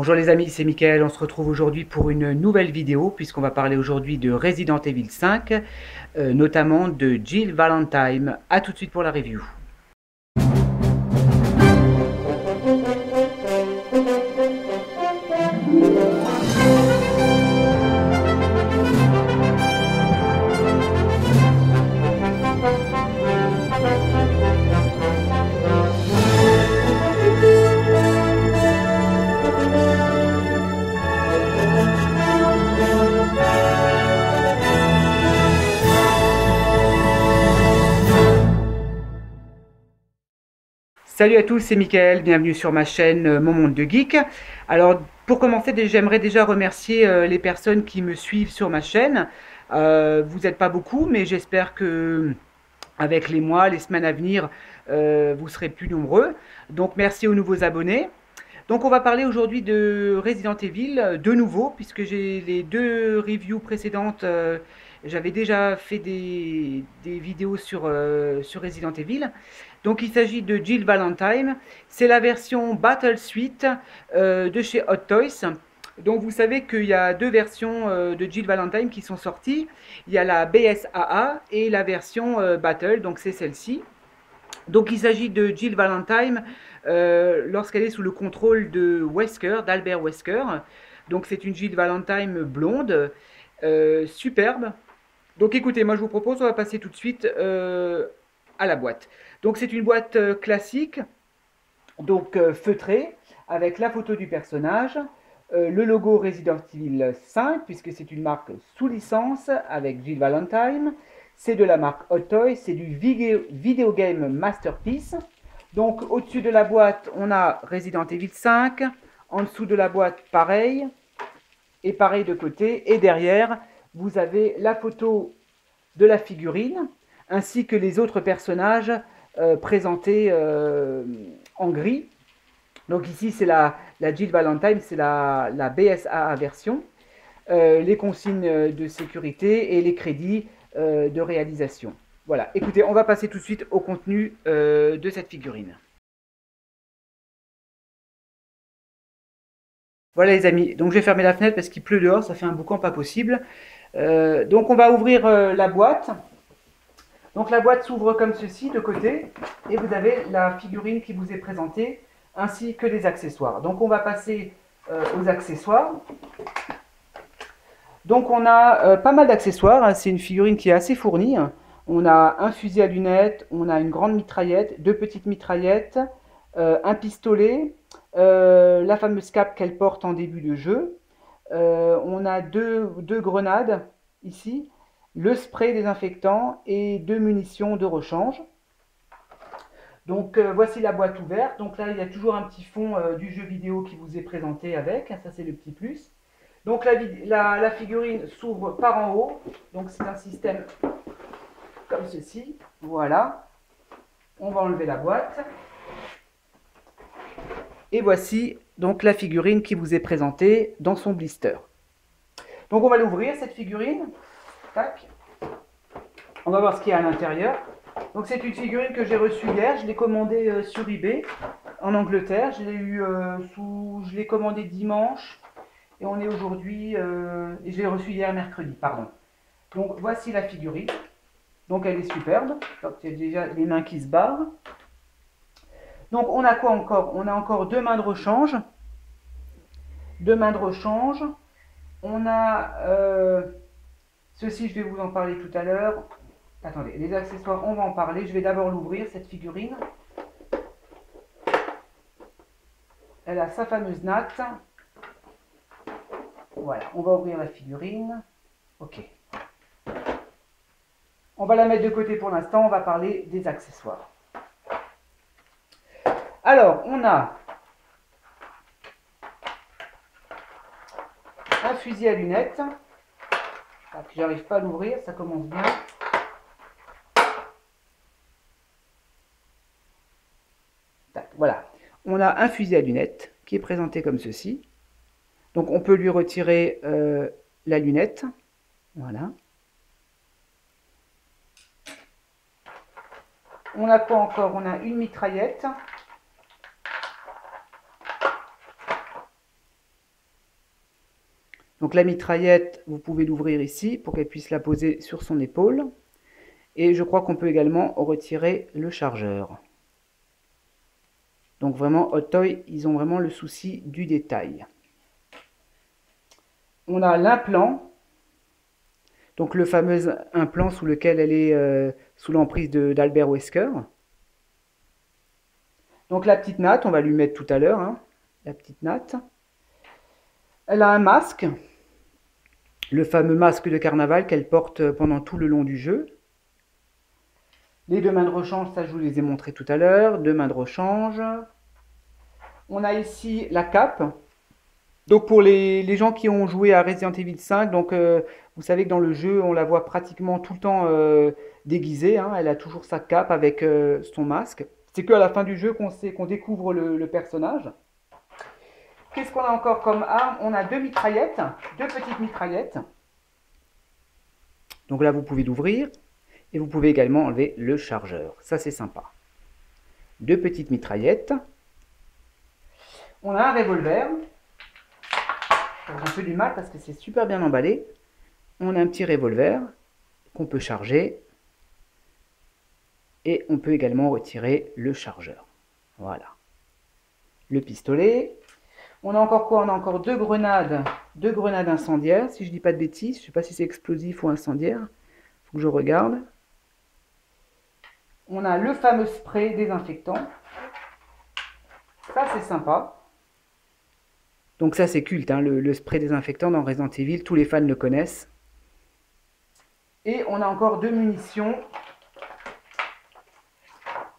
Bonjour les amis, c'est Mickaël, on se retrouve aujourd'hui pour une nouvelle vidéo puisqu'on va parler aujourd'hui de Resident Evil 5, notamment de Jill Valentine. A tout de suite pour la review. Salut à tous, c'est Mickaël, bienvenue sur ma chaîne Mon Monde de Geek. Alors pour commencer, j'aimerais déjà remercier les personnes qui me suivent sur ma chaîne. Vous n'êtes pas beaucoup, mais j'espère que avec les mois, les semaines à venir, vous serez plus nombreux. Donc merci aux nouveaux abonnés. Donc on va parler aujourd'hui de Resident Evil de nouveau, puisque j'ai les deux reviews précédentes, j'avais déjà fait des vidéos sur Resident Evil. Donc il s'agit de Jill Valentine, c'est la version Battle Suite de chez Hot Toys. Donc vous savez qu'il y a deux versions de Jill Valentine qui sont sorties. Il y a la BSAA et la version Battle, donc c'est celle-ci. Donc il s'agit de Jill Valentine lorsqu'elle est sous le contrôle de Wesker, d'Albert Wesker. Donc c'est une Jill Valentine blonde, superbe. Donc écoutez, moi je vous propose, on va passer tout de suite à la boîte. Donc c'est une boîte classique, donc feutrée, avec la photo du personnage, le logo Resident Evil 5, puisque c'est une marque sous licence avec Jill Valentine. C'est de la marque Hot Toys, c'est du Video Game Masterpiece. Donc au-dessus de la boîte, on a Resident Evil 5. En dessous de la boîte, pareil. Et pareil de côté. Et derrière, vous avez la photo de la figurine, ainsi que les autres personnages présentés en gris. Donc ici, c'est la Jill Valentine, c'est la BSAA version. Les consignes de sécurité et les crédits de réalisation. Voilà, écoutez, on va passer tout de suite au contenu de cette figurine. Voilà les amis, donc je vais fermer la fenêtre parce qu'il pleut dehors, ça fait un boucan pas possible. Donc on va ouvrir la boîte. Donc la boîte s'ouvre comme ceci de côté et vous avez la figurine qui vous est présentée ainsi que les accessoires. Donc on va passer aux accessoires. Donc on a pas mal d'accessoires, hein. C'est une figurine qui est assez fournie. On a un fusil à lunettes, on a une grande mitraillette, deux petites mitraillettes, un pistolet, la fameuse cape qu'elle porte en début de jeu. On a deux grenades ici, le spray désinfectant et deux munitions de rechange. Donc voici la boîte ouverte. Donc là il y a toujours un petit fond du jeu vidéo qui vous est présenté avec, ça c'est le petit plus. Donc la figurine s'ouvre par en haut, donc c'est un système comme ceci, voilà. On va enlever la boîte. Et voici donc la figurine qui vous est présentée dans son blister. Donc on va l'ouvrir cette figurine, tac. On va voir ce qu'il y a à l'intérieur. Donc c'est une figurine que j'ai reçue hier, je l'ai commandée sur eBay en Angleterre, je l'ai commandée dimanche. Et on est aujourd'hui, et je l'ai reçu hier mercredi, pardon. Donc voici la figurine. Donc elle est superbe. Donc il y a déjà les mains qui se barrent. Donc on a quoi encore? On a encore deux mains de rechange. Deux mains de rechange. On a ceci, je vais vous en parler tout à l'heure. Attendez, les accessoires, on va en parler. Je vais d'abord l'ouvrir, cette figurine. Elle a sa fameuse natte. Voilà, on va ouvrir la figurine. Ok. On va la mettre de côté pour l'instant, on va parler des accessoires. Alors, on a un fusil à lunettes. J'arrive pas à l'ouvrir, ça commence bien. Voilà, on a un fusil à lunettes qui est présenté comme ceci. Donc on peut lui retirer la lunette. Voilà. On a quoi encore? On a une mitraillette. Donc la mitraillette, vous pouvez l'ouvrir ici pour qu'elle puisse la poser sur son épaule. Et je crois qu'on peut également retirer le chargeur. Donc vraiment, Hot Toys, ils ont vraiment le souci du détail. On a l'implant. Donc le fameux implant sous lequel elle est sous l'emprise d'Albert Wesker. Donc la petite natte, on va lui mettre tout à l'heure, hein, la petite natte. Elle a un masque, le fameux masque de carnaval qu'elle porte pendant tout le long du jeu. Les deux mains de rechange, ça je vous les ai montrées tout à l'heure, deux mains de rechange. On a ici la cape. Donc pour les gens qui ont joué à Resident Evil 5, donc vous savez que dans le jeu, on la voit pratiquement tout le temps déguisée, hein. Elle a toujours sa cape avec son masque. C'est qu'à la fin du jeu qu'on découvre le personnage. Qu'est-ce qu'on a encore comme arme? On a deux mitraillettes, deux petites mitraillettes. Donc là, vous pouvez l'ouvrir. Et vous pouvez également enlever le chargeur. Ça, c'est sympa. Deux petites mitraillettes. On a un revolver. J'ai un peu du mal parce que c'est super bien emballé. On a un petit revolver qu'on peut charger. Et on peut également retirer le chargeur. Voilà. Le pistolet. On a encore quoi? On a encore deux grenades incendiaires, si je ne dis pas de bêtises. Je ne sais pas si c'est explosif ou incendiaire. Il faut que je regarde. On a le fameux spray désinfectant. Ça, c'est sympa. Donc ça, c'est culte, hein, le spray désinfectant dans Resident Evil. Tous les fans le connaissent. Et on a encore deux munitions.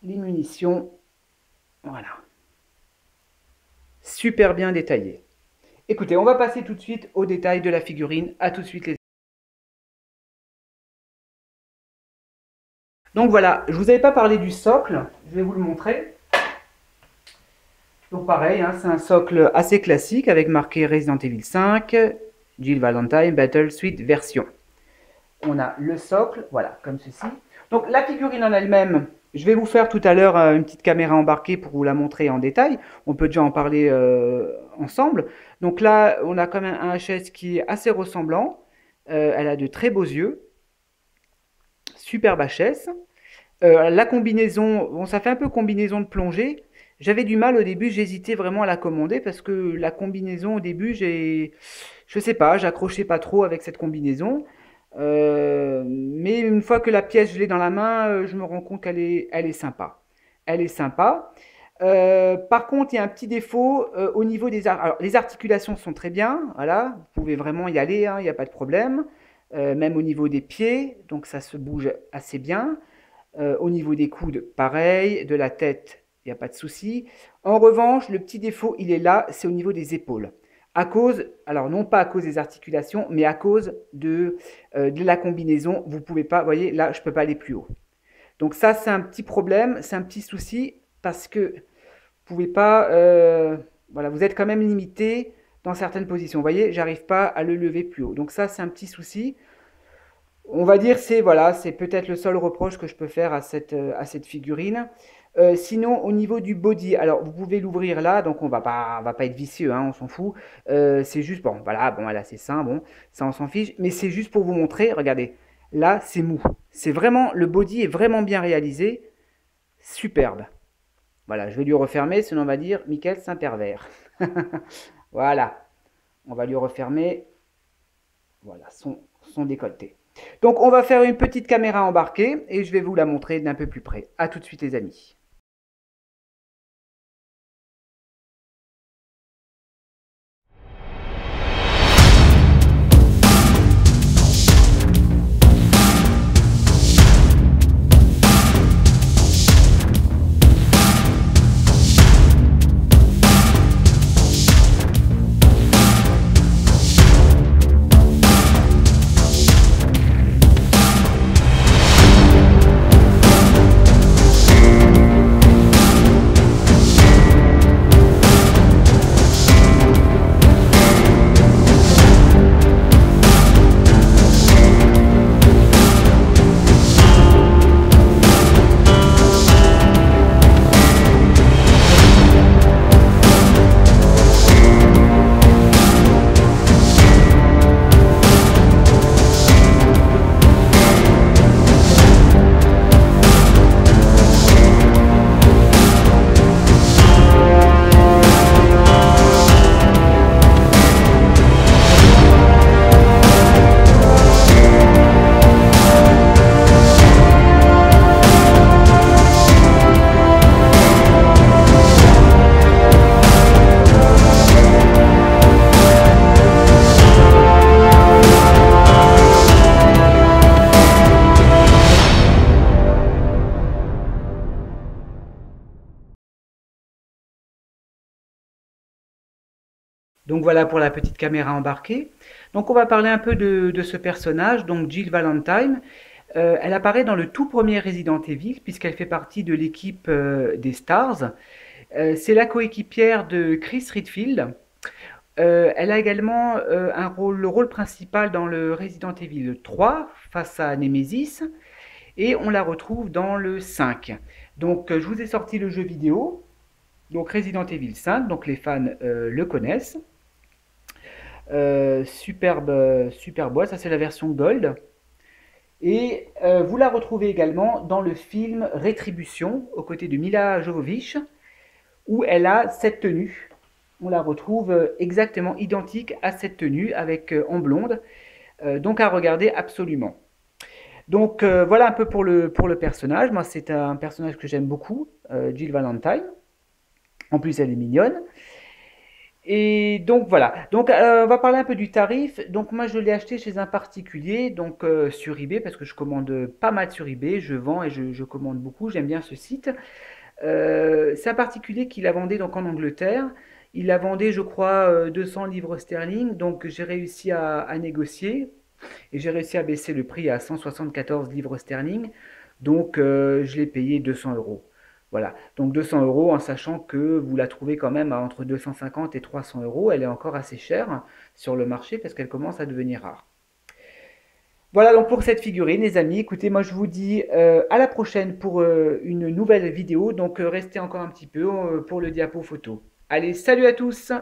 Les munitions, voilà. Super bien détaillé. Écoutez, on va passer tout de suite au détail de la figurine. A tout de suite les amis. Donc voilà, je ne vous avais pas parlé du socle, je vais vous le montrer. Donc pareil, hein, c'est un socle assez classique avec marqué Resident Evil 5, Jill Valentine Battle Suite version. On a le socle, voilà, comme ceci. Donc la figurine en elle-même, je vais vous faire tout à l'heure une petite caméra embarquée pour vous la montrer en détail. On peut déjà en parler ensemble. Donc là, on a quand même un HS qui est assez ressemblant. Elle a de très beaux yeux. Superbe HS. La combinaison, bon, ça fait un peu combinaison de plongée. J'avais du mal au début, j'hésitais vraiment à la commander parce que la combinaison au début, je sais pas, j'accrochais pas trop avec cette combinaison. Mais une fois que la pièce, je l'ai dans la main, je me rends compte qu'elle est sympa. Elle est sympa. Par contre, il y a un petit défaut au niveau des alors, les articulations sont très bien, voilà, vous pouvez vraiment y aller, hein, il n'y a pas de problème. Même au niveau des pieds, donc ça se bouge assez bien. Au niveau des coudes, pareil, de la tête, il n'y a pas de souci. En revanche, le petit défaut, il est là, c'est au niveau des épaules. À cause, alors non pas à cause des articulations, mais à cause de la combinaison, vous ne pouvez pas, vous voyez, là, je ne peux pas aller plus haut. Donc ça, c'est un petit problème, c'est un petit souci, parce que vous ne pouvez pas, voilà, vous êtes quand même limité dans certaines positions. Vous voyez, j'arrive pas à le lever plus haut. Donc ça, c'est un petit souci. On va dire, c'est voilà, c'est peut-être le seul reproche que je peux faire à cette figurine. Sinon, au niveau du body, alors vous pouvez l'ouvrir là, donc on va pas être vicieux, hein, on s'en fout. C'est juste, bon, voilà, bon, là c'est sain, bon, ça on s'en fiche, mais c'est juste pour vous montrer, regardez, là c'est mou. C'est vraiment, le body est vraiment bien réalisé, superbe. Voilà, je vais lui refermer, sinon on va dire, Michael c'est un pervers. Voilà, on va lui refermer, voilà, son décolleté. Donc on va faire une petite caméra embarquée et je vais vous la montrer d'un peu plus près. A tout de suite les amis. Donc voilà pour la petite caméra embarquée. Donc on va parler un peu de ce personnage, donc Jill Valentine. Elle apparaît dans le tout premier Resident Evil puisqu'elle fait partie de l'équipe des Stars. C'est la coéquipière de Chris Redfield. Elle a également le rôle principal dans le Resident Evil 3 face à Nemesis et on la retrouve dans le 5. Donc je vous ai sorti le jeu vidéo, donc Resident Evil 5, donc les fans le connaissent. Superbe boîte, ça c'est la version Gold. Et vous la retrouvez également dans le film Rétribution, aux côtés de Mila Jovovich, où elle a cette tenue. On la retrouve exactement identique à cette tenue, avec en blonde. Donc à regarder absolument. Donc voilà un peu pour le personnage. Moi c'est un personnage que j'aime beaucoup, Jill Valentine. En plus elle est mignonne. Et donc voilà, donc on va parler un peu du tarif. Donc moi je l'ai acheté chez un particulier, donc sur eBay, parce que je commande pas mal sur eBay, je vends et je commande beaucoup, j'aime bien ce site. C'est un particulier qui la vendait donc en Angleterre. Il la vendait je crois 200 livres sterling, donc j'ai réussi à négocier et j'ai réussi à baisser le prix à 174 livres sterling. Donc je l'ai payé 200 euros. Voilà, donc 200 euros en sachant que vous la trouvez quand même à entre 250 et 300 euros. Elle est encore assez chère sur le marché parce qu'elle commence à devenir rare. Voilà donc pour cette figurine, les amis. Écoutez, moi je vous dis à la prochaine pour une nouvelle vidéo. Donc restez encore un petit peu pour le diapo photo. Allez, salut à tous!